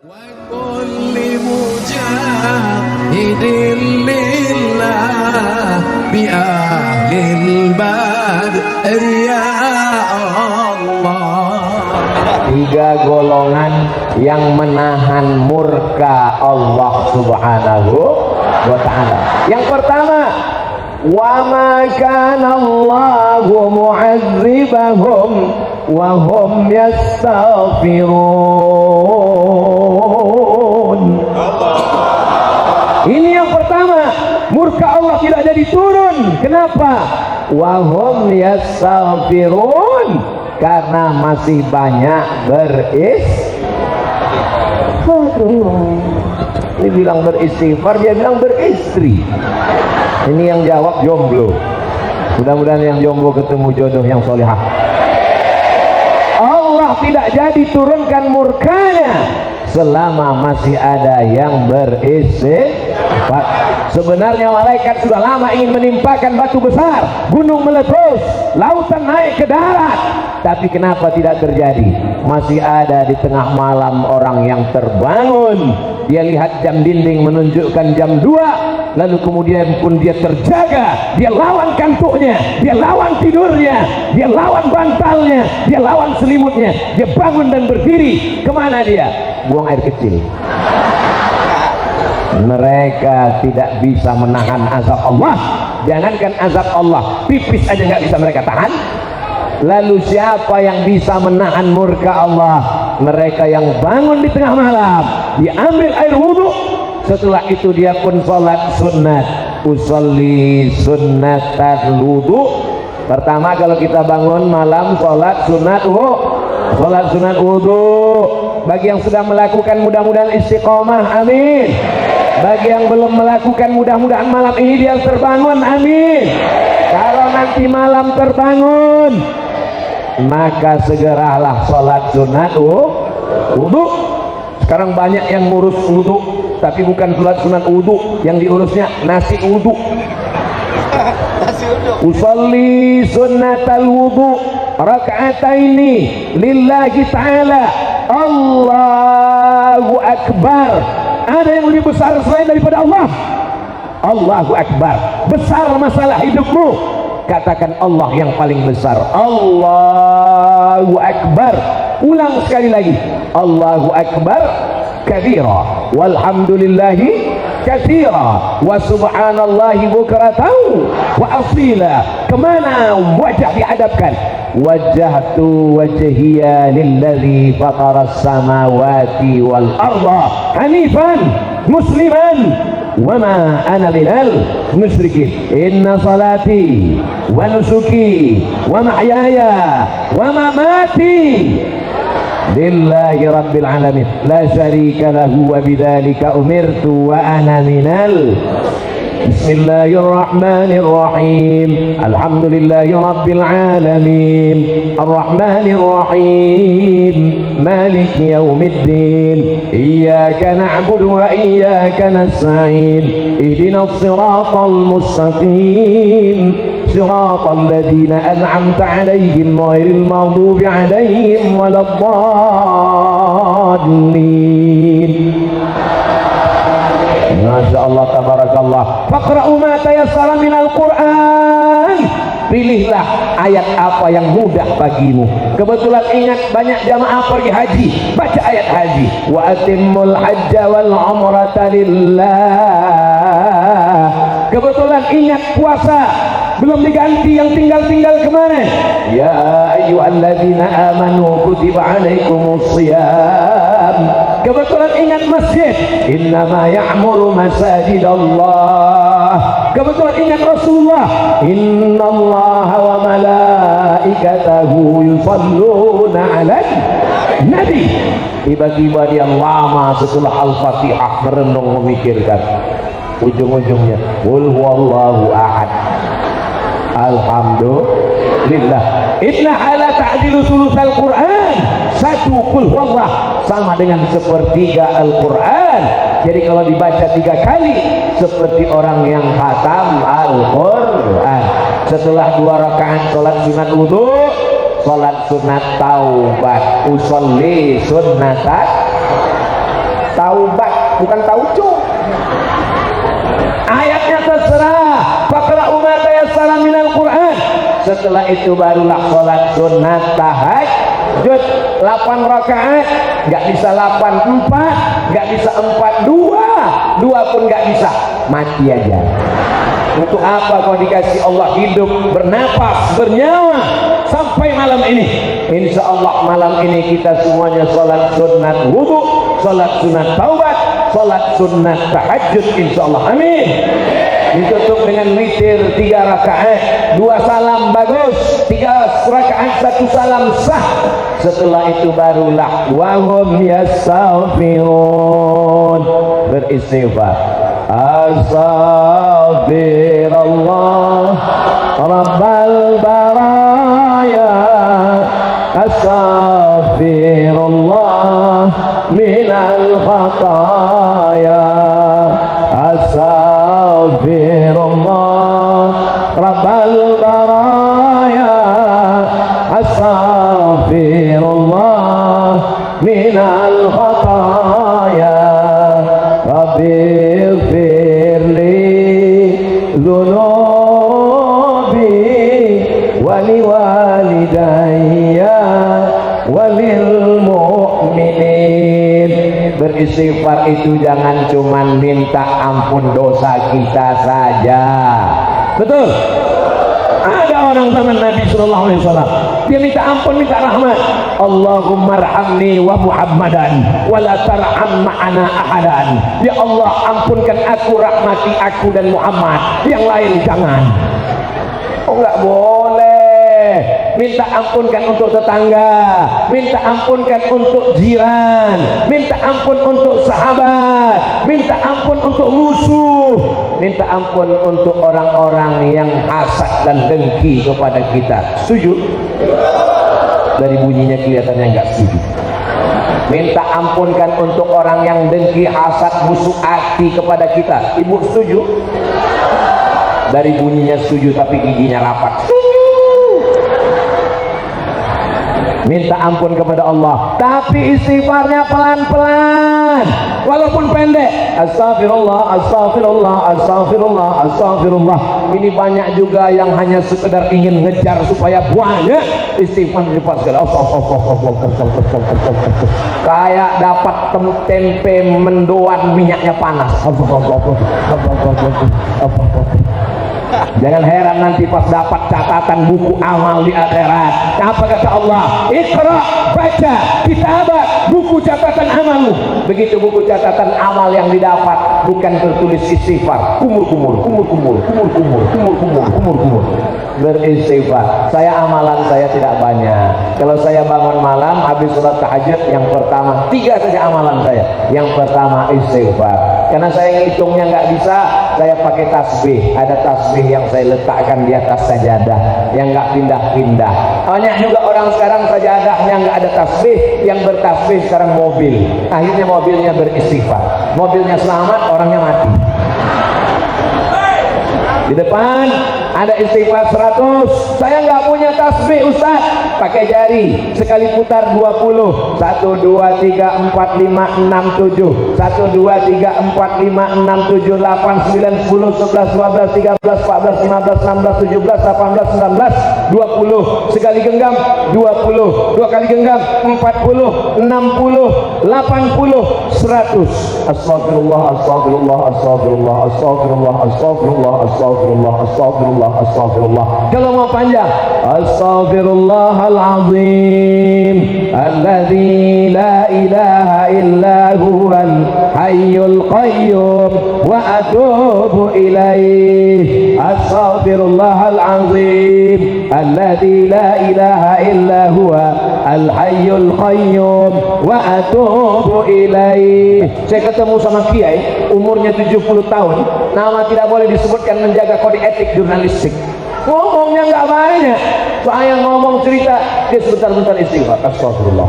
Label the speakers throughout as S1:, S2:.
S1: وكل مجاهد لله بأهل البدر يا Allah.
S2: Tiga golongan yang menahan murka Allah Subhanahu wa ta'ala. Yang pertama, wa ma kana Allahu mu'adzibahum wa hum yastaghfirun. Ini yang pertama, murka Allah tidak jadi turun. Kenapa? Wa hum yastaghfirun, karena masih banyak ini bilang beristighfar, dia bilang beristri. Ini yang jawab jomblo. Mudah-mudahan yang jomblo ketemu jodoh yang solehah. Allah tidak jadi turunkan murkanya selama masih ada yang beristighfar. Sebenarnya malaikat sudah lama ingin menimpakan batu besar, gunung meletus, lautan naik ke darat, tapi kenapa tidak terjadi? Masih ada di tengah malam orang yang terbangun, dia lihat jam dinding menunjukkan jam 2, lalu kemudian pun dia terjaga, dia lawan kantuknya, dia lawan tidurnya, dia lawan bantalnya, dia lawan selimutnya, dia bangun dan berdiri. Kemana dia? Buang air kecil. Mereka tidak bisa menahan azab Allah. Jangankan azab Allah, pipis aja nggak bisa mereka tahan. Lalu siapa yang bisa menahan murka Allah? Mereka yang bangun di tengah malam, diambil air wudhu, setelah itu dia pun sholat sunat. Usolli sunnatal wudhu. Pertama kalau kita bangun malam sholat sunat wudhu. Bagi yang sudah melakukan mudah-mudahan istiqomah, amin. Bagi yang belum melakukan mudah-mudahan malam ini dia terbangun, amin. Kalau nanti malam terbangun, maka segeralah sholat sunat wudhu. Sekarang banyak yang ngurus wudhu, tapi bukan sholat sunat wudhu, yang diurusnya nasi wudhu. Usolli sunnatal wudhu raka'ataini lillahi ta'ala. Allahu Akbar. Ada yang lebih besar selain daripada Allah? Allahu Akbar. Besar masalah hidupmu, katakan Allah yang paling besar. Allahu Akbar. Ulang sekali lagi. Allahu Akbar kabira, walhamdulillahi katsira, wa subhanallahi bukratan wa asila. Kemana wajah dihadapkan? Wajjahtu wajhiya lilladzi fataras samawati wal arda hanifan musliman wa ma ana minal musyrikin. Inna salati wa nusuki wa mahyaya wa mamati lillahi rabbil alamin la syarika lahu wa bidzalika umirtu wa ana minal. Bismillahirrahmanirrahim. Alhamdulillahi rabbil alamin. Arrahmanir rahim. Maliki yaumiddin. Iyyaka na'budu wa iyyaka nasta'in. Ihdinas siratal mustaqim. Siratal ladzina an'amta 'alaihim ghairil maghdubi 'alaihim waladdallin. Masya Allah, tabarakallah. Faqra'u ma tayassara minal Qur'an. Pilihlah ayat apa yang mudah bagimu. Kebetulan ingat banyak jamaah pergi haji, baca ayat haji. Wa atimmul hajja wal umrata lillah. Kebetulan ingat puasa, belum diganti, yang tinggal kemana? Ya ayyuhalladzina amanu kutiba alaikumus shiyam. Kebetulan ingat masjid, innama ya'muru masajidallah. Kebetulan ingat Rasulullah, innallaha wa malaikatahu yusalluna 'alan nabi. Tiba-tiba dia lama setelah Al-Fatihah merenung memikirkan, ujung-ujungnya qul huwallahu ahad, alhamdulillah. Inna ala ta'dilu sulusal Qur'an. Satu qul huwallah sama dengan sepertiga Al-Quran. Jadi kalau dibaca 3 kali seperti orang yang khatam Al-Quran. Setelah 2 rakaat sholat sunat wudhu, sholat sunat taubat, usolli sunnatat taubat, bukan tauco. Ayatnya terserah, faqra'u ma tayassara minal Qur'an. Setelah itu barulah sholat sunat tahajud 8 rakaat. Nggak bisa 8-4, nggak bisa 4-2, 2 pun nggak bisa, mati aja. Untuk apa kau dikasih Allah hidup, bernapas, bernyawa sampai malam ini? Insya Allah malam ini kita semuanya sholat sunat wudu, sholat sunat taubat, sholat sunat tahajud, insya Allah. Amin. Ditutup dengan witir 3 rakaat, 2 salam bagus, 3 rakaat 1 salam sah. Setelah itu barulah wahum yastaghfirun, beristighfar. Astaghfirullah Rabbal baraya, astaghfirullah minal khataya, astaghfirullah Rabbal baraya, astaghfirullah minal khataya, Rabbi walidayya walil mu'minin. Beristighfar itu jangan cuman minta ampun dosa kita saja. Betul? Ada orang zaman Nabi sallallahu alaihi wasallam, dia minta ampun, minta rahmat. Allahumma arhamni wa Muhammadan wa la tarham ma'ana ahadan. Ya Allah, ampunkan aku, rahmati aku dan Muhammad, yang lain jangan. Oh, enggak boleh. Minta ampunkan untuk tetangga, minta ampunkan untuk jiran, minta ampun untuk sahabat, minta ampun untuk musuh, minta ampun untuk orang-orang yang hasad dan dengki kepada kita. Setuju? Dari bunyinya kelihatannya enggak setuju. Minta ampunkan untuk orang yang dengki, hasad, musuh hati kepada kita. Ibu setuju? Dari bunyinya setuju tapi giginya rapat. Minta ampun kepada Allah, tapi istighfarnya pelan-pelan, walaupun pendek. Astagfirullah, astagfirullah, astagfirullah, astagfirullah. Ini banyak juga yang hanya sekedar ingin ngejar supaya banyak istighfar cepat sekali. Kayak dapat tempe mendoan minyaknya panas. Jangan heran nanti pas dapat catatan buku amal di akhirat. Apa kata Allah? Iqra, baca, kitabah, buku catatan amalmu. Begitu buku catatan amal yang didapat bukan tertulis istighfar, kumur-kumur, kumur-kumur, kumur-kumur, kumur-kumur, kumur-kumur. Beristighfar. Amalan saya tidak banyak. Kalau saya bangun malam habis sholat tahajud, yang pertama 3 saja amalan saya. Yang pertama istighfar. Karena saya ngitungnya nggak bisa, saya pakai tasbih. Ada tasbih yang saya letakkan di atas sajadah, yang nggak pindah-pindah. Banyak juga orang sekarang sajadahnya nggak ada tasbih, yang bertasbih sekarang mobil. Akhirnya mobilnya beristighfar. Mobilnya selamat, orangnya mati. Di depan ada istighfar 100. Saya nggak punya tasbih Ustaz, pakai jari sekali putar 20. 1 2 3 4 5 6 7. 1 2 3 4 5 6 7 8 9 10 11 12 13 14 15 16 17 18 19 20. Sekali genggam 20, 2 kali genggam 40, 60, 80, 100. Astagfirullah, astagfirullah, astagfirullah, astagfirullah, astagfirullah, astagfirullah, astagfirullah, astagfirullah. Kalau mau panjang, astaghfirullahalazim alladzi la ilaha illa huwal hayyul qayyum wa atubu ilaih. Astaghfirullahalazim alladzi la ilaha illa huwa al hayyul qayyum wa atubu ilaih. Saya ketemu sama kiai umurnya 70 tahun, nama tidak boleh disebutkan, menjaga kode etik jurnalistik. Ngomongnya nggak banyak, saya ngomong cerita dia sebentar-bentar istighfar. Astagfirullah.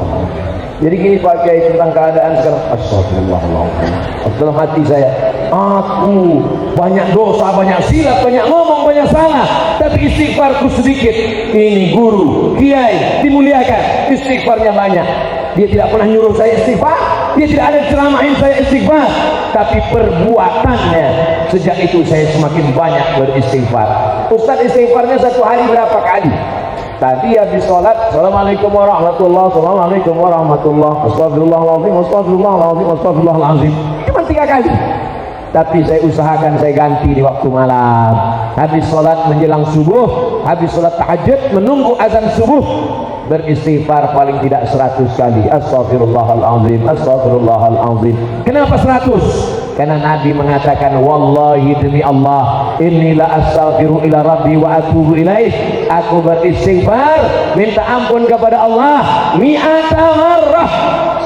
S2: Jadi gini Pak Kiai tentang keadaan sekarang, astagfirullahaladzim. Dalam hati saya, aku banyak dosa, banyak silap, banyak ngomong, banyak salah, tapi istighfarku sedikit. Ini guru, kiai dimuliakan, istighfarnya banyak. Dia tidak pernah nyuruh saya istighfar, Dia tidak ada ceramahin saya istighfar, tapi perbuatannya sejak itu saya semakin banyak beristighfar. Ustaz, istighfarnya satu hari berapa kali? Tadi habis sholat, assalamualaikum warahmatullahi, assalamualaikum warahmatullahi, astagfirullahaladzim, astagfirullahaladzim, astagfirullahaladzim. Cuma 3 kali. Tapi saya usahakan saya ganti di waktu malam. Habis sholat menjelang subuh, habis sholat tahajud menunggu azan subuh, beristighfar paling tidak 100 kali. Astagfirullahaladzim, astagfirullahaladzim. Kenapa 100? Karena Nabi mengatakan, wallahi demi Allah, inilah astaghfiru ila rabbi wa atubu ilaih. Aku beristighfar, minta ampun kepada Allah mi'ata marrah,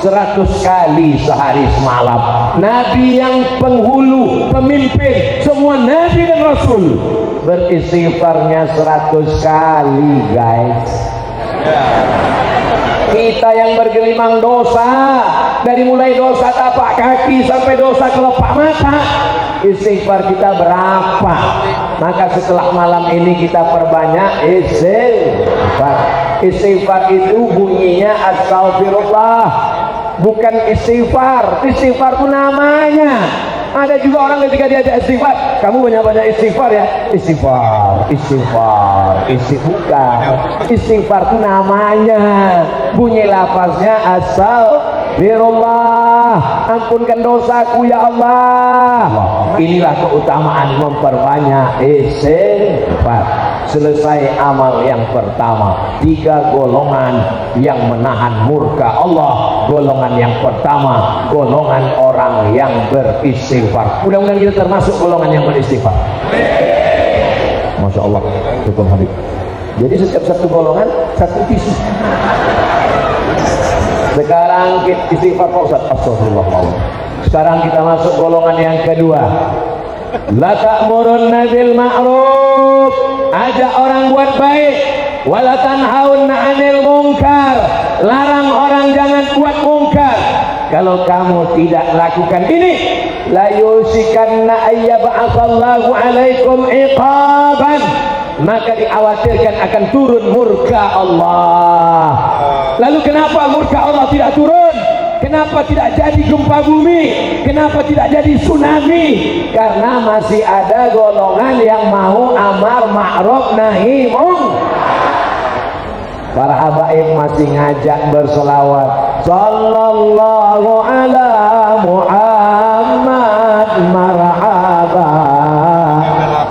S2: 100 kali sehari semalam. Nabi yang penghulu, pemimpin semua Nabi dan Rasul, beristighfarnya 100 kali, guys. Kita yang bergelimang dosa, dari mulai dosa tapak kaki sampai dosa kelopak mata, istighfar kita berapa? Maka setelah malam ini kita perbanyak istighfar. Istighfar itu bunyinya astagfirullah, bukan istighfar. Istighfar itu namanya. Ada juga orang ketika dia ada istighfar, kamu banyak-banyak istighfar ya, istighfar, istighfar, istighfar. Istighfar itu namanya, bunyi lafaznya astagfirullah, ampunkan dosaku ya Allah. Inilah keutamaan memperbanyak istighfar. Selesai amal yang pertama, 3 golongan yang menahan murka Allah. Golongan yang pertama, golongan orang yang beristighfar. Mudah-mudahan kita termasuk golongan yang beristighfar. Masya Allah, cukup Habib. Jadi setiap satu golongan satu tisu. Sekarang kita istighfar Pak Ustaz. Astagfirullahaladzim. Sekarang kita masuk golongan yang kedua. La ta'murunna bil ma'ruf, ajak orang buat baik, wala tanhaunna 'anil munkar, larang orang jangan buat mungkar. Kalau kamu tidak lakukan ini, la yusikanna ayyab'atsallahu 'alaikum iqaban, maka dikhawatirkan akan turun murka Allah. Lalu kenapa murka Allah tidak turun? Kenapa tidak jadi gempa bumi? Kenapa tidak jadi tsunami? Karena masih ada golongan yang mau amar ma'ruf nahi munkar. Para habaib masih ngajak berselawat, sallallahu ala Muhammad marhaba,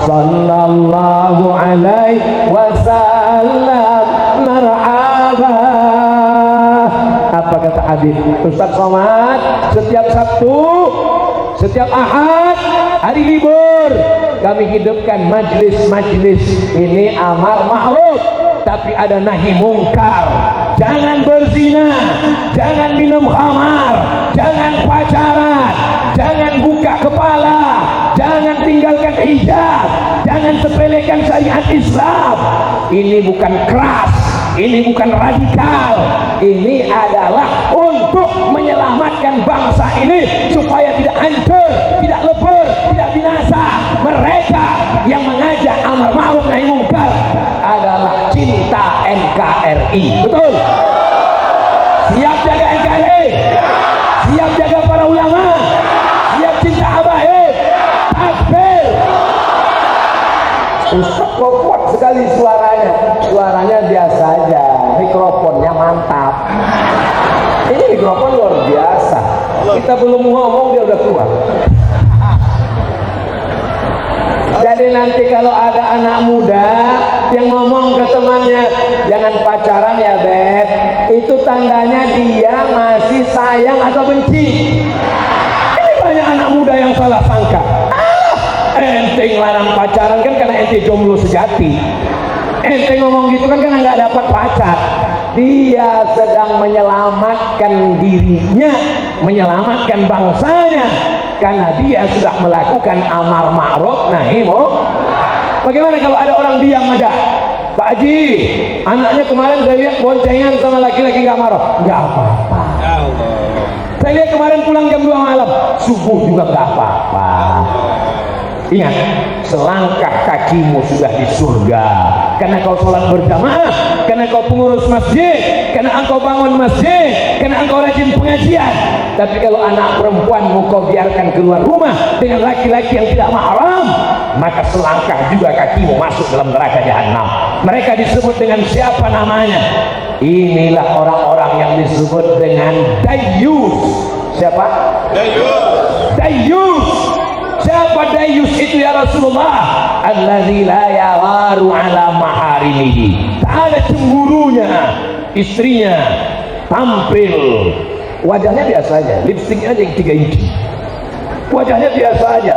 S2: sallallahu alaihi wasallam marhaba. Apa kata Habib Ustaz Somad? Setiap Sabtu, setiap Ahad, hari libur, kami hidupkan majlis-majlis ini amar ma'ruf, tapi ada nahi mungkar. Jangan berzina, jangan minum khamar, jangan pacaran, jangan buka kepala, jangan tinggalkan hijab, jangan sepelekan syariat Islam. Ini bukan keras, ini bukan radikal, ini adalah untuk menyelamatkan bangsa ini supaya tidak hancur, tidak lebur, tidak binasa. Mereka yang mengajak amar ma'ruf nahi munkar adalah cinta NKRI. Betul? Siap jaga NKRI, siap jaga para ulama, siap cinta habaib. Takbir. Ustaz kok kuat sekali suaranya. Suaranya biasa aja, mikrofonnya mantap. Ini mikrofon luar biasa. Kita belum ngomong dia udah keluar. Jadi nanti kalau ada anak muda yang ngomong ke temannya, jangan pacaran ya Beb, itu tandanya dia masih sayang atau benci. Ini banyak anak muda yang salah sangka. Ente ngelarang pacaran kan karena ente jomblo sejati. Ente ngomong gitu kan karena nggak dapat pacar. Dia sedang menyelamatkan dirinya, menyelamatkan bangsanya, karena dia sudah melakukan amar ma'ruf nahi munkar. Bagaimana kalau ada orang diam aja? Pak Haji, anaknya kemarin saya lihat boncengan sama laki-laki nggak marah, nggak apa-apa. Saya lihat kemarin pulang jam 2 malam, subuh juga nggak apa-apa. Ingat, selangkah kakimu sudah di surga karena kau sholat berjamaah, karena kau pengurus masjid, karena engkau bangun masjid, karena engkau rajin pengajian. Tapi kalau anak perempuanmu kau biarkan keluar rumah dengan laki-laki yang tidak mahram, maka selangkah juga kakimu masuk dalam neraka jahanam. Mereka disebut dengan siapa namanya? Inilah orang-orang yang disebut dengan dayus. Siapa? Dayus. Siapa dayus itu ya Rasulullah? Allazi la yawaru ala maharimihi. Tak ada cemburunya. Istrinya tampil, wajahnya biasa aja, lipstiknya aja yang 3 inci, wajahnya biasa aja,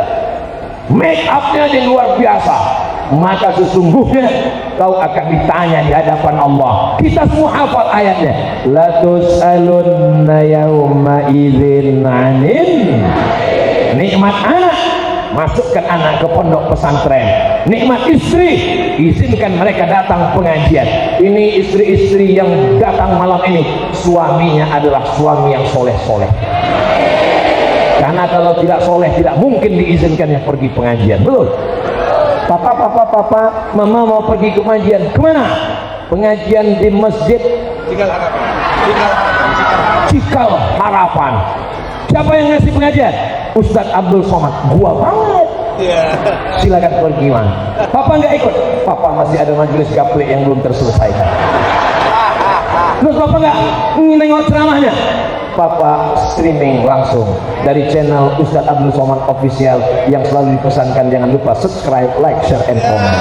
S2: make upnya aja yang luar biasa, maka sesungguhnya kau akan ditanya di hadapan Allah. Kita semua hafal ayatnya, la tus'alunna yawma idzin 'anin. Nikmat anak, masukkan anak ke pondok pesantren. Nikmat istri, izinkan mereka datang pengajian. Ini istri-istri yang datang malam ini, suaminya adalah suami yang soleh-soleh. Karena kalau tidak soleh tidak mungkin diizinkannya pergi pengajian. Betul? Papa, mama mau pergi ke pengajian. Kemana? Pengajian di masjid Cikal Harapan. Siapa yang ngasih pengajian? Ustadz Abdul Somad. Gua banget. Silakan pergi, man. Papa nggak ikut. Papa masih ada majelis gaplek yang belum terselesaikan. Terus papa nggak nengok ceramahnya? Papa streaming langsung dari channel Ustadz Abdul Somad Official yang selalu dipesankan jangan lupa subscribe, like, share, and comment.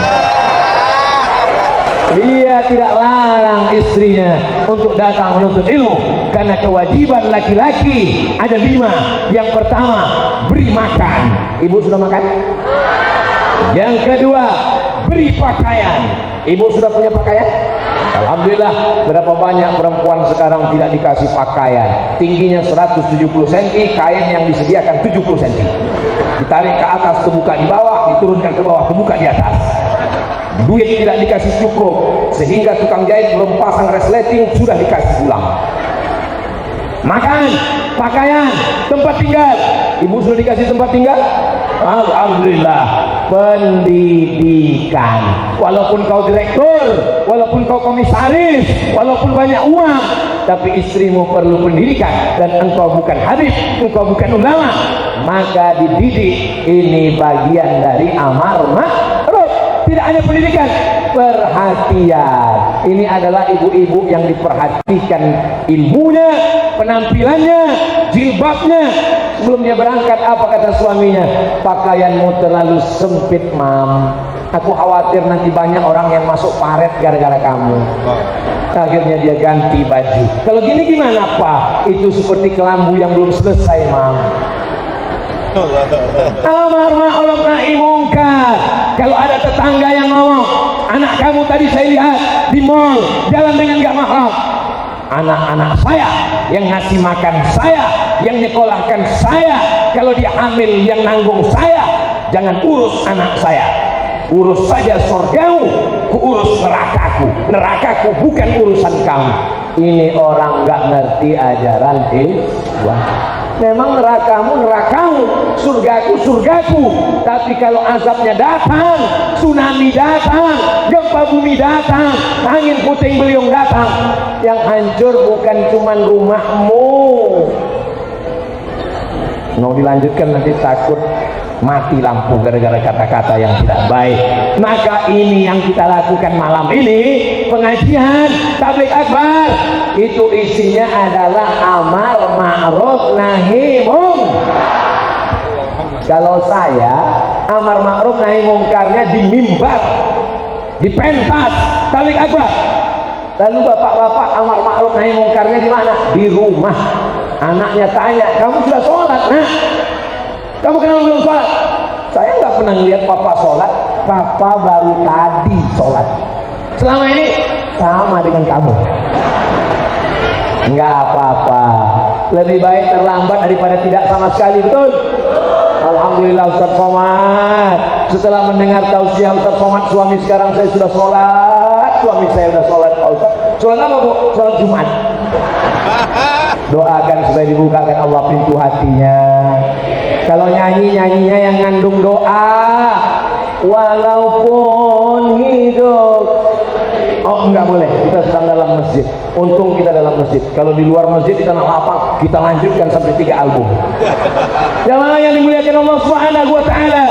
S2: Dia tidak larang istrinya untuk datang menuntut ilmu, karena kewajiban laki-laki ada 5. Yang pertama, beri makan. Ibu sudah makan? Yang kedua, beri pakaian. Ibu sudah punya pakaian? Alhamdulillah, berapa banyak perempuan sekarang tidak dikasih pakaian. Tingginya 170 cm, kain yang disediakan 70 cm. Ditarik ke atas, kebuka di bawah, diturunkan ke bawah, kebuka di atas. Duit tidak dikasih cukup, sehingga tukang jahit belum pasang resleting sudah dikasih pulang. Makan, pakaian, tempat tinggal. Ibu sudah dikasih tempat tinggal? Alhamdulillah. Pendidikan, walaupun kau direktur, walaupun kau komisaris, walaupun banyak uang, tapi istrimu perlu pendidikan, dan engkau bukan habib, engkau bukan ulama, maka dididik. Ini bagian dari amar ma'ruf. Tidak hanya pendidikan, perhatian. Ini adalah ibu-ibu yang diperhatikan ilmunya, penampilannya, jilbabnya. Sebelum dia berangkat, apa kata suaminya? Pakaianmu terlalu sempit, mam. Aku khawatir nanti banyak orang yang masuk paret gara-gara kamu. Akhirnya dia ganti baju. Kalau gini gimana, Pak? Itu seperti kelambu yang belum selesai, mam. Amar ma'ruf nahi mungkar. Kalau ada tetangga yang ngomong, anak kamu tadi saya lihat di mall jalan dengan gak mahram. Anak-anak saya yang ngasih makan saya, yang nyekolahkan saya, kalau dia hamil yang nanggung saya. Jangan urus anak saya, urus saja surgamu, kuurus nerakaku. Nerakaku bukan urusan kamu. Ini orang gak ngerti ajaran Islam. Memang nerakamu nerakamu, surgaku surgaku. Tapi kalau azabnya datang, tsunami datang, gempa bumi datang, angin puting beliung datang, yang hancur bukan cuma rumahmu. Mau dilanjutkan nanti takut mati lampu gara-gara kata-kata yang tidak baik. Maka ini yang kita lakukan malam ini, pengajian tabligh akbar, itu isinya adalah amar ma'ruf nahi mungkar. Kalau saya, amar ma'ruf nahi mungkarnya di mimbar, di pentas tabligh akbar. Lalu bapak-bapak amar ma'ruf nahi mungkarnya di mana? Di rumah. Anaknya tanya, kamu sudah sholat, nak? Kamu kenapa belum sholat? Saya nggak pernah lihat papa sholat. Papa baru tadi sholat. Selama ini sama dengan kamu. Nggak apa-apa. Lebih baik terlambat daripada tidak sama sekali, betul? Alhamdulillah Ustaz Somad. Setelah mendengar tausiah Ustaz Somad, suami sekarang saya sudah sholat. Suami saya sudah sholat, Pak Ustaz. Sholat apa, Bu? Sholat Jumat. Doakan supaya dibukakan Allah pintu hatinya. Kalau nyanyinya yang ngandung doa, walaupun hidup. Oh, enggak boleh, kita sedang dalam masjid. Untung kita dalam masjid. Kalau di luar masjid di tanah lapang, kita lanjutkan sampai 3 album. Jamaah yang dimuliakan Allah Subhanahu wa taala,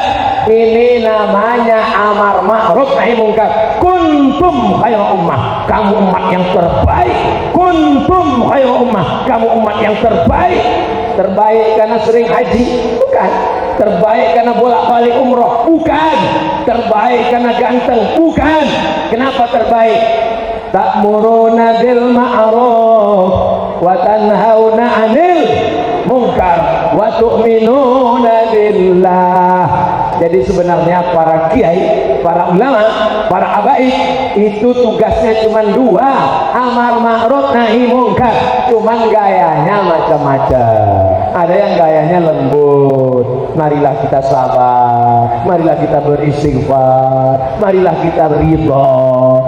S2: ini namanya amar ma'ruf nahi munkar. Kuntum khairu ummah, kamu umat yang terbaik. Kuntum khairu ummah, kamu umat yang terbaik. Terbaik karena sering haji? Bukan. Terbaik karena bolak-balik umroh? Bukan. Terbaik karena ganteng? Bukan. Kenapa terbaik? Ta'muruna bil ma'ruf wa tanhauna 'anil munkar wa tu'minuna billah. Jadi sebenarnya para kiai, para ulama, para habaib itu tugasnya cuma 2, amar ma'ruf nahi munkar. Cuman gayanya macam-macam. Ada yang gayanya lembut, marilah kita sabar, marilah kita beristighfar, marilah kita ridho,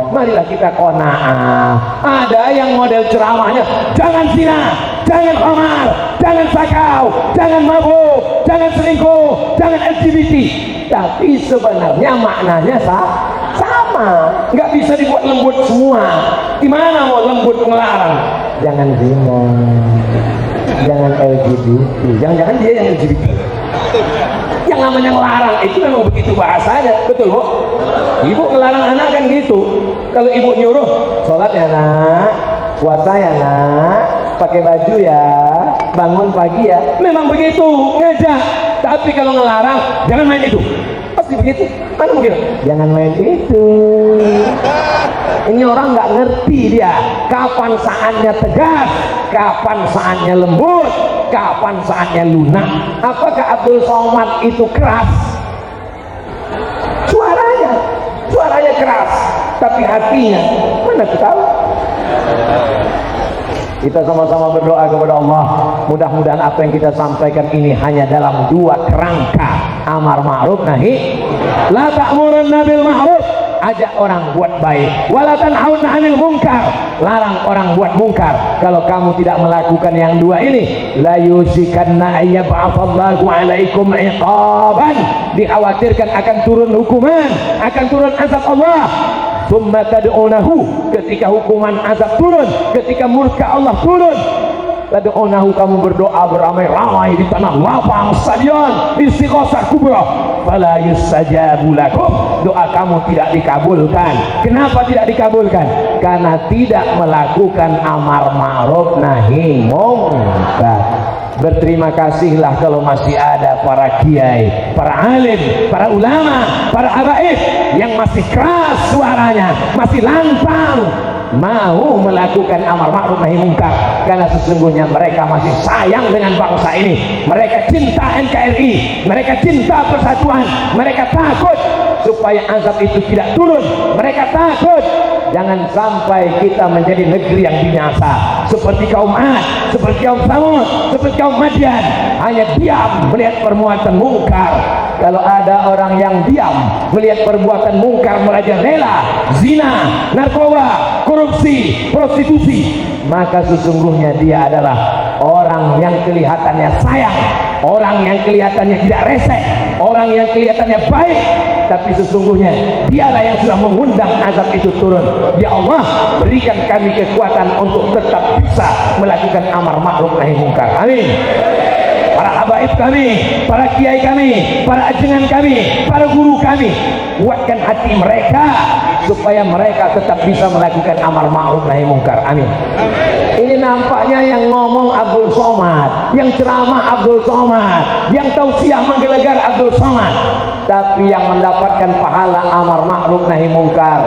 S2: marilah kita qanaah. Ada yang model ceramahnya, jangan zina, jangan khamar, jangan sakau, jangan mabuk, jangan selingkuh, jangan LGBT. Tapi sebenarnya maknanya sama, nggak bisa dibuat lembut semua. Gimana mau lembut ngelarang? Jangan zina, jangan LGBT, jangan-jangan dia yang LGBT. Yang namanya ngelarang itu memang begitu bahasanya, betul Bu? Ibu ngelarang anak kan gitu. Kalau ibu nyuruh, sholat ya nak, puasa ya nak, pakai baju ya, bangun pagi ya, memang begitu ngajak. Tapi kalau ngelarang, jangan main itu, pasti begitu. Mana mungkin? Jangan main itu. Ini orang nggak ngerti dia kapan saatnya tegas, kapan saatnya lembut, kapan saatnya lunak. Apakah Abdul Somad itu keras? Suaranya keras, tapi hatinya mana kita tahu. Kita sama-sama berdoa kepada Allah, mudah-mudahan apa yang kita sampaikan ini hanya dalam 2 kerangka, amar ma'ruf nahi. La ta'murunna bil ma'ruf, ajak orang buat baik, wala tanhauna 'anil munkar, larang orang buat mungkar. Kalau kamu tidak melakukan yang 2 ini, la yusikanna ayyab'atsallahu 'alaikum iqaban, dikhawatirkan akan turun hukuman, akan turun azab Allah. Summa tad'unahu, ketika hukuman azab turun, ketika murka Allah turun, tad'unahu, kamu berdoa beramai-ramai di tanah lapang stadion Istighosah Kubra, fala yustajabu lakum, doa kamu tidak dikabulkan. Kenapa tidak dikabulkan? Karena tidak melakukan amar ma'ruf nahi munkar. Berterima kasihlah kalau masih ada para kiai, para alim, para ulama, para habaib yang masih keras suaranya, masih lantang mau melakukan amar ma'ruf nahi munkar, karena sesungguhnya mereka masih sayang dengan bangsa ini. Mereka cinta NKRI, mereka cinta persatuan, mereka takut supaya azab itu tidak turun. Mereka takut jangan sampai kita menjadi negeri yang binasa seperti kaum Ad, seperti kaum Samud, seperti kaum Madian, hanya diam melihat perbuatan mungkar. Kalau ada orang yang diam melihat perbuatan mungkar merajalela, zina, narkoba, korupsi, prostitusi, maka sesungguhnya dia adalah orang yang kelihatannya sayang, orang yang kelihatannya tidak resek, orang yang kelihatannya baik, tapi sesungguhnya dialah yang sudah mengundang azab itu turun. Ya Allah, berikan kami kekuatan untuk tetap bisa melakukan amar ma'ruf nahi munkar. Amin. Para habaib kami, para kiai kami, para ajengan kami, para guru kami, kuatkan hati mereka supaya mereka tetap bisa melakukan amar ma'ruf nahi munkar. Amin. Ini nampaknya yang ngomong Abdul Somad, yang ceramah Abdul Somad, yang tausiah menggelegar Abdul Somad, tapi yang mendapatkan pahala amar ma'ruf nahi munkar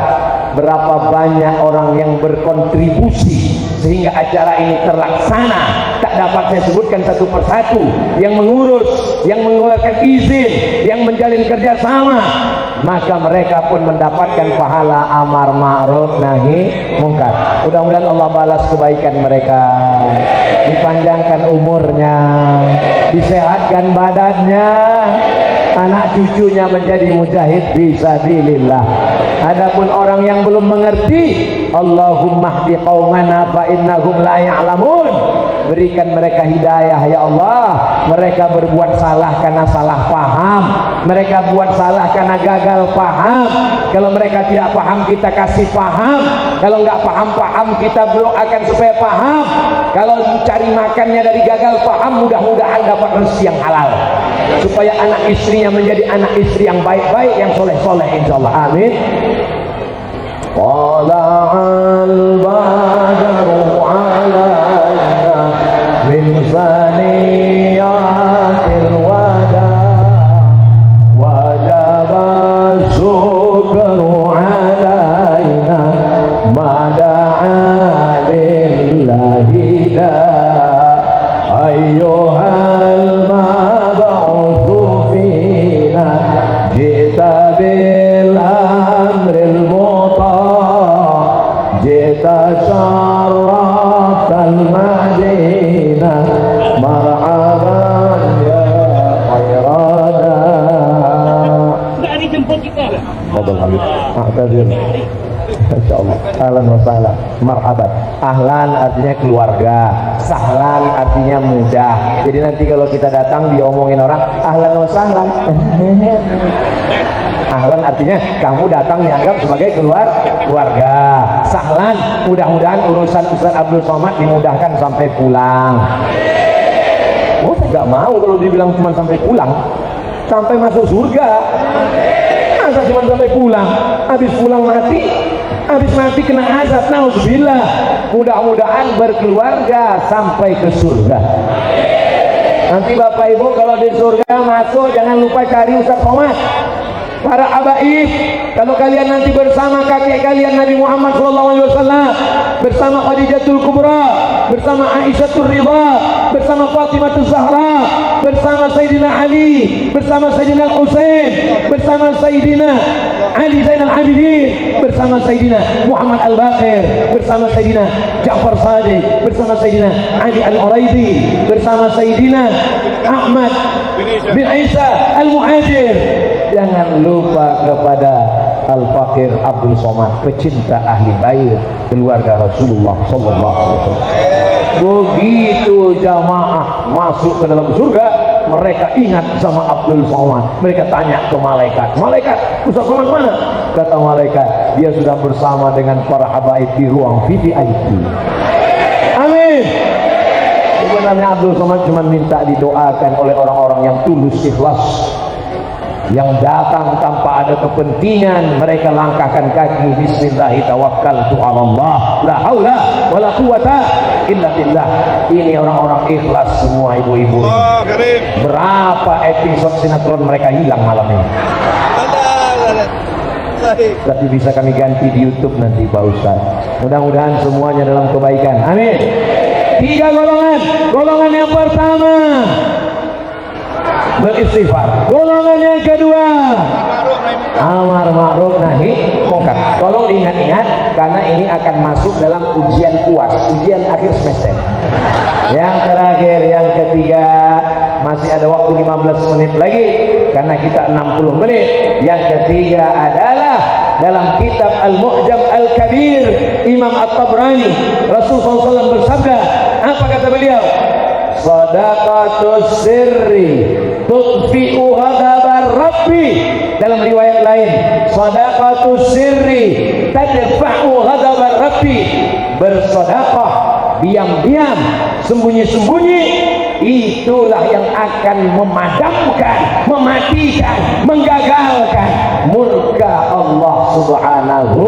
S2: berapa banyak orang yang berkontribusi sehingga acara ini terlaksana. Tak dapat saya sebutkan satu persatu, yang mengurus, yang mengeluarkan izin, yang menjalin kerjasama, maka mereka pun mendapatkan pahala amar ma'ruf nahi munkar. Mudah-mudahan Allah balas kebaikan mereka, dipanjangkan umurnya, disehatkan badannya, anak cucunya menjadi mujahid fisabilillah. Adapun orang yang belum mengerti, Allahumma hdi qaumana fa innahum la ya'lamun, berikan mereka hidayah ya Allah. Mereka berbuat salah karena salah paham, mereka buat salah karena gagal paham. Kalau mereka tidak paham, kita kasih paham. Kalau nggak paham kita doakan supaya paham. Kalau cari makannya dari gagal paham, mudah-mudahan dapat rezeki yang halal, supaya anak istrinya menjadi anak istri yang baik-baik, yang soleh-soleh insyaallah. Amin. Tala'al badru alaina min saniyatil wada wajaba syukru alaina mada'a lillahi la ayyuhal mab'utsu fina jita bil amril syarafal madinah marhaban ya khairana.
S3: Enggak dijemput kita.
S2: Fadhil Habib. Ma'tadir. Insyaallah. Ahlan wa sahlan. Marhaban. Ahlan artinya keluarga, sahlan artinya mudah. Jadi nanti kalau kita datang diomongin orang ahlan wa sahlan. Ahlan artinya kamu datang dianggap sebagai keluarga. Sahlan, mudah-mudahan urusan Ustaz Abdul Somad dimudahkan sampai pulang. Oh, saya nggak mau kalau dibilang cuma sampai pulang, sampai masuk surga. Masa cuma sampai pulang? Habis pulang mati, habis mati kena azab. Nauzubillah. Mudah-mudahan berkeluarga sampai ke surga. Nanti Bapak Ibu kalau di surga masuk, jangan lupa cari Ustaz Somad. Para habaib, kalau kalian nanti bersama kakek kalian Nabi Muhammad SAW, bersama Khadijatul Kubra, bersama Aisyahul Ridha, bersama Fatimatul Zahra, bersama Sayyidina Ali, bersama Sayyidina Husain, bersama Sayyidina Ali Zainal Abidin, bersama Sayyidina Muhammad Al-Baqir, bersama Sayyidina Ja'far Sadiq, bersama Sayyidina Ali Al-Uraidi, bersama Sayyidina Ahmad bin Isa Al-Muhajir. Jangan lupa kepada Al-Fakir Abdul Somad, pecinta ahli bait keluarga Rasulullah sallallahu alaihi wasallam. Begitu jamaah masuk ke dalam surga, mereka ingat sama Abdul Somad. Mereka tanya ke malaikat, "Malaikat, Ustaz Somad mana?" Kata malaikat, "Dia sudah bersama dengan para habaib di ruang VIP." Amin. Sebenarnya Abdul Somad cuma minta didoakan oleh orang-orang yang tulus ikhlas, yang datang tanpa ada kepentingan. Mereka langkahkan kaki, bismillahi tawakkaltu 'alallah la haula wala quwata illa billah. Ini orang-orang ikhlas semua, ibu-ibu. Berapa episode sinetron mereka hilang malam ini. Tapi bisa kami ganti di YouTube nanti Pak Ustaz. Mudah-mudahan semuanya dalam kebaikan. Amin. 3 golongan. Golongan yang pertama beristighfar. Golongan yang kedua amar ma'ruf nahi munkar. Tolong diingat-ingat karena ini akan masuk dalam ujian UAS, ujian akhir semester. Yang terakhir, yang ketiga, masih ada waktu 15 menit lagi karena kita 60 menit. Yang ketiga adalah dalam kitab Al-Mu'jam Al-Kabir Imam At-Tabrani, Rasulullah SAW bersabda, apa kata beliau? Sadaqatus sirri tudfi'u hadabar rabbi. Dalam riwayat lain, sadaqatus sirri tadfa'u hadabar rabbi. Bersedekah diam-diam, sembunyi-sembunyi, itulah yang akan memadamkan, mematikan, menggagalkan murka Allah Subhanahu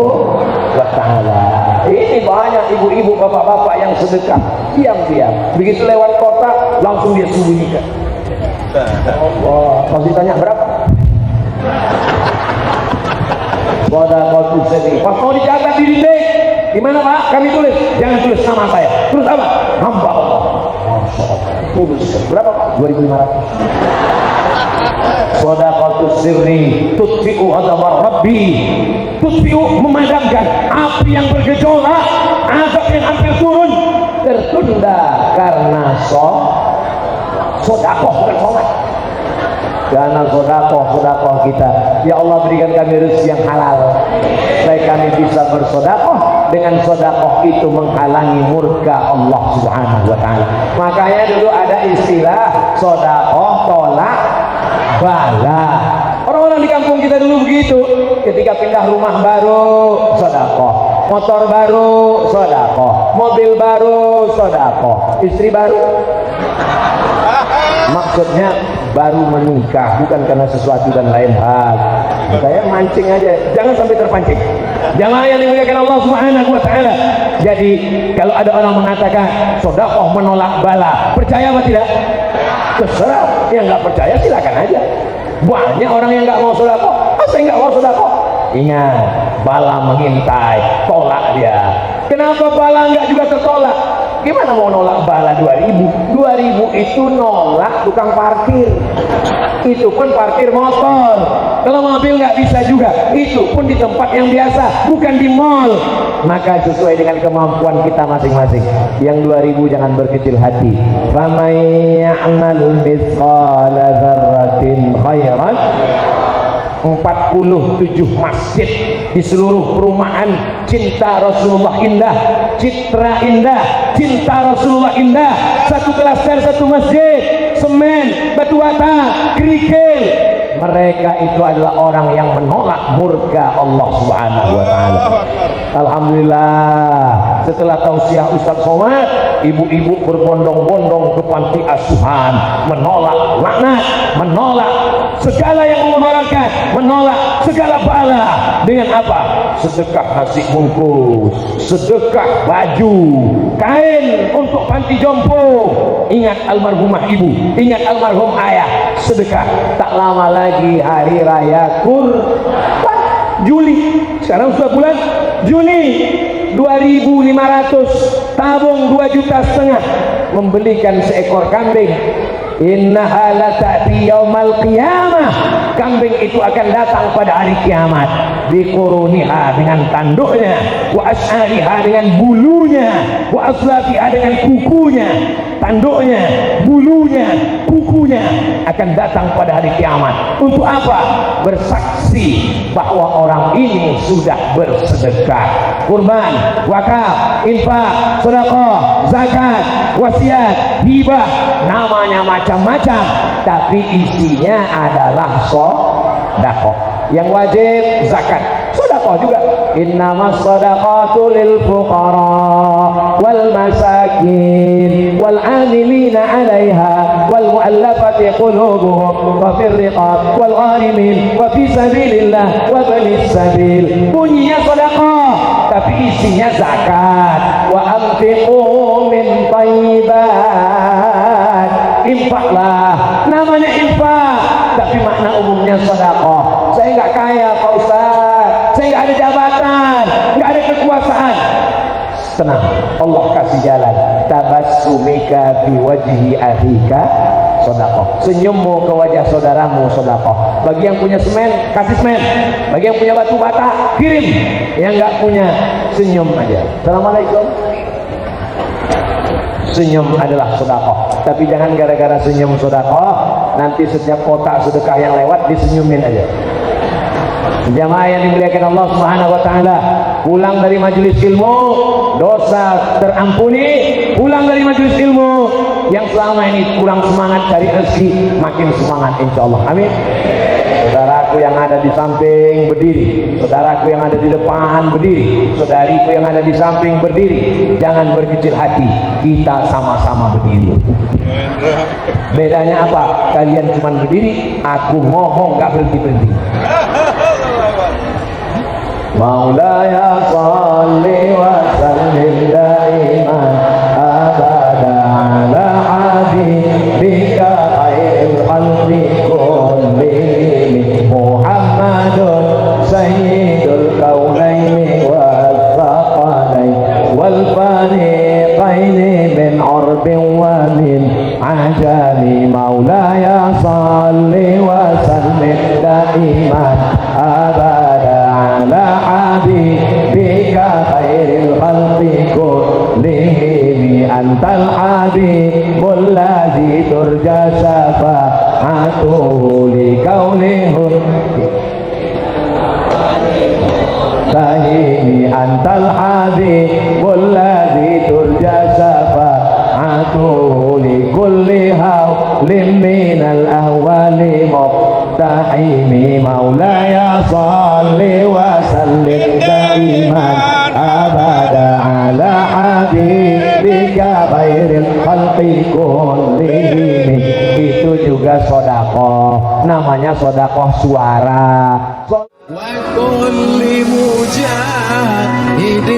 S2: wa ta'ala. Ini banyak ibu-ibu, bapak-bapak yang sedekah diam-diam, begitu lewat kota langsung dia sembunyikan. Allah, pasti tanya berapa? Sadaqatus sirri. Pas mau dicatat di dinding, di mana Pak? Kami tulis. Jangan tulis nama saya. Terus apa? Hamba Allah. Masya Allah. Tulis. Berapa Pak? 2.500. Sadaqatus sirri tudfi'u hadabar rabbi. Tudfi'u, memadamkan api yang bergejolak, azab yang hampir turun, tertunda karena sedekah bukan sholat. Karena sodakoh kita, ya Allah berikan kami rezeki yang halal supaya kami bisa bersodakoh. Dengan sodakoh itu menghalangi murka Allah subhanahu wa ta'ala. Makanya dulu ada istilah sodakoh tolak bala. Orang-orang di kampung kita dulu begitu. Ketika pindah rumah baru, sodakoh. Motor baru, sodakoh. Mobil baru, sodakoh. Istri baru, maksudnya baru menikah, bukan karena sesuatu dan lain hal. Saya mancing aja, jangan sampai terpancing. Jamaah yang dimuliakan Allah subhanahu wa ta'ala. Jadi kalau ada orang mengatakan sodakoh menolak bala, percaya apa tidak? Terserah, yang nggak percaya silakan aja. Banyak orang yang nggak mau sodakoh, saya nggak mau sodakoh. Ingat, bala mengintai, tolak dia. Kenapa bala nggak juga tertolak? Gimana mau nolak bala 2000? 2000 itu nolak tukang parkir. Itu pun parkir motor. Kalau mobil nggak bisa juga. Itu pun di tempat yang biasa, bukan di mall. Maka sesuai dengan kemampuan kita masing-masing. Yang 2000 jangan berkecil hati. Faman ya'mal mithqala dzarratin khairan. 47 masjid di seluruh perumahan Cinta Rasulullah Indah, Citra Indah, Cinta Rasulullah Indah, satu klaster, satu masjid, semen, batu bata, kerikil. Mereka itu adalah orang yang menolak murka Allah subhanahu wa ta'ala. Alhamdulillah, setelah tausiah Ustaz Somad, ibu-ibu berbondong-bondong ke panti asuhan, menolak laknat, menolak segala yang mengharamkan, menolak segala bala. Dengan apa? Sedekah nasi bungkus, sedekah baju, kain untuk panti jompo. Ingat almarhumah ibu, ingat almarhum ayah, sedekah. Tak lama lagi hari raya Kurban, Juli. Sekarang sudah bulan Juni. 2.500 tabung 2,5 juta membelikan seekor kambing. Innaha la ta'ti yaumal qiyamah. Kambing itu akan datang pada hari kiamat. Biquruniha dengan tanduknya, wa as'ariha dengan bulunya, wa aslafiha dengan kukunya. Tanduknya, bulunya, kukunya akan datang pada hari kiamat. Untuk apa? Bersaksi bahwa orang ini sudah bersedekah. Kurban, wakaf, infak, sedekah, zakat, wasiat, hibah, namanya macam-macam, tapi isinya adalah sedekah. Yang wajib zakat, sedekah juga. Innamas shadaqatu lil fuqara wal masakin wal 'amilina 'alaiha wal mu'allafati qulubuhum wa fir riqab wal gharimin wa fi sabilillah wa banis sabil. Bunyinya sedekah tapi isinya zakat. Wa anfiqu min thayyibat, infaklah, namanya infak tapi makna umumnya sedekah. Saya nggak kaya Pak Ustaz, saya nggak ada jabatan, nggak ada kekuasaan. Tenang, Allah kasih jalan. Tabassumika fi wajhi akhika sedekah. Senyummu ke wajah saudaramu sedekah. Bagi yang punya semen, kasih semen. Bagi yang punya batu bata, kirim. Yang nggak punya, senyum aja. Assalamualaikum. Senyum adalah sedekah. Tapi jangan gara-gara senyum sedekah, nanti setiap kotak sedekah yang lewat disenyumin aja. Jamaah yang dimuliakan Allah Subhanahu wa taala, pulang dari majelis ilmu dosa terampuni, pulang dari majelis ilmu yang selama ini kurang semangat cari rezeki makin semangat insyaallah. Amin. Saudaraku yang ada di samping berdiri, saudaraku yang ada di depan berdiri, saudariku yang ada di samping berdiri, jangan berkecil hati, kita sama-sama berdiri. Bedanya apa? Kalian cuma berdiri, aku ngomong gak berhenti-berhenti. Maulaya salli wa sallim daiman abada ala habibika khairil khalqi kullihim Muhammadun sayyidul kaunaini wal thaqalain wal fariqaini min urbin wa min ajami. Maulaya salli wa sallim daiman abada ala habibika khairil khalqi kullihim antal habibul ladzi turja syafa'atuhu li ولمقتحم مولاي صل وسلم دائما أبدا على حبيبك خير الخلق كلهم. Itu juga sodakoh, namanya sodakoh suara.
S1: وكل مجاهد